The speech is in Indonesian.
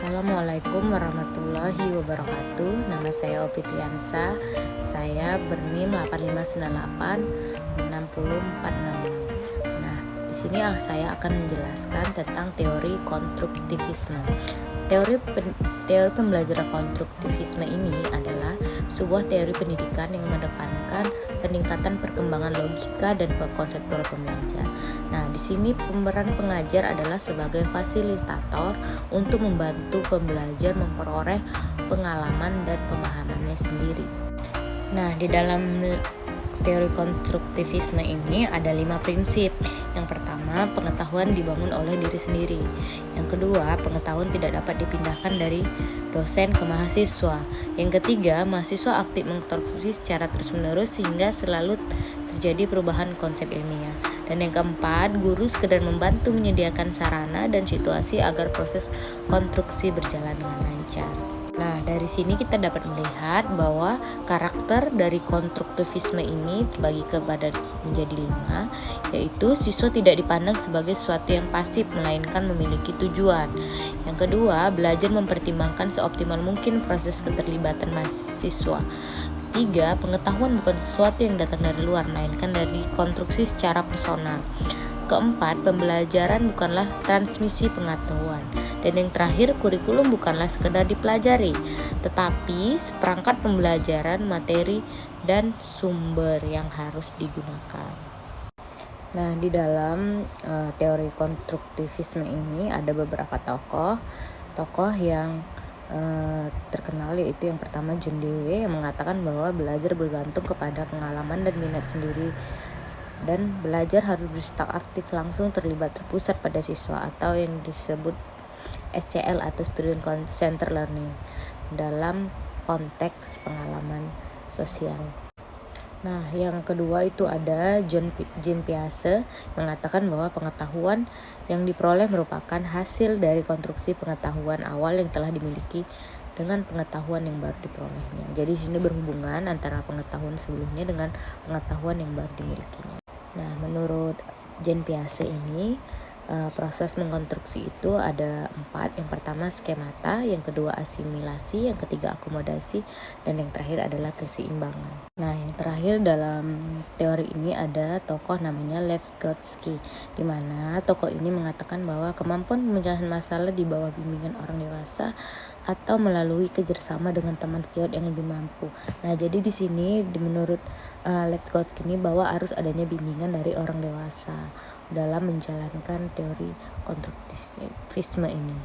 Assalamualaikum warahmatullahi wabarakatuh. Nama saya Opi Triansa. Saya berNIM 8598 60466. Nah, di sini saya akan menjelaskan tentang teori konstruktivisme. Teori pembelajaran konstruktivisme ini adalah sebuah teori pendidikan yang mengedepankan peningkatan perkembangan logika dan konseptual pembelajar. Nah, di sini pemeran pengajar adalah sebagai fasilitator untuk membantu pembelajar memperoleh pengalaman dan pemahamannya sendiri. Nah, di dalam teori konstruktivisme ini ada 5 prinsip. Yang pertama, pengetahuan dibangun oleh diri sendiri. Yang kedua, pengetahuan tidak dapat dipindahkan dari dosen ke mahasiswa. Yang ketiga, mahasiswa aktif mengkonstruksi secara terus-menerus sehingga selalu terjadi perubahan konsep ilmiah. Dan yang keempat, guru sekedar membantu menyediakan sarana dan situasi agar proses konstruksi berjalan dengan lancar. Nah, dari sini kita dapat melihat bahwa karakter dari konstruktivisme ini terbagi menjadi 5, yaitu siswa tidak dipandang sebagai sesuatu yang pasif, melainkan memiliki tujuan. Yang kedua, belajar mempertimbangkan seoptimal mungkin proses keterlibatan mahasiswa. 3, pengetahuan bukan sesuatu yang datang dari luar, melainkan dari konstruksi secara personal. Keempat, pembelajaran bukanlah transmisi pengetahuan. Dan yang terakhir, kurikulum bukanlah sekedar dipelajari, tetapi seperangkat pembelajaran, materi, dan sumber yang harus digunakan. Nah, di dalam teori konstruktivisme ini ada beberapa tokoh yang terkenal, yaitu yang pertama John Dewey yang mengatakan bahwa belajar bergantung kepada pengalaman dan minat sendiri, dan belajar harus bersifat aktif, langsung terlibat, terpusat pada siswa, atau yang disebut SCL atau Student Centered Learning dalam konteks pengalaman sosial. Nah, yang kedua itu ada Jean Piaget mengatakan bahwa pengetahuan yang diperoleh merupakan hasil dari konstruksi pengetahuan awal yang telah dimiliki dengan pengetahuan yang baru diperolehnya. Jadi di sini berhubungan antara pengetahuan sebelumnya dengan pengetahuan yang baru dimilikinya. Nah, menurut Jean Piaget ini proses mengkonstruksi itu ada 4. Yang pertama skemata, yang kedua asimilasi, yang ketiga akomodasi, dan yang terakhir adalah keseimbangan. Nah, yang terakhir dalam teori ini ada tokoh namanya Lev Vygotsky, di mana tokoh ini mengatakan bahwa kemampuan memecahkan masalah di bawah bimbingan orang dewasa atau melalui kerjasama dengan teman sejawat yang lebih mampu. Nah, jadi di sini menurut Lev Vygotsky ini bahwa harus adanya bimbingan dari orang dewasa dalam menjalankan teori konstruktivisme ini.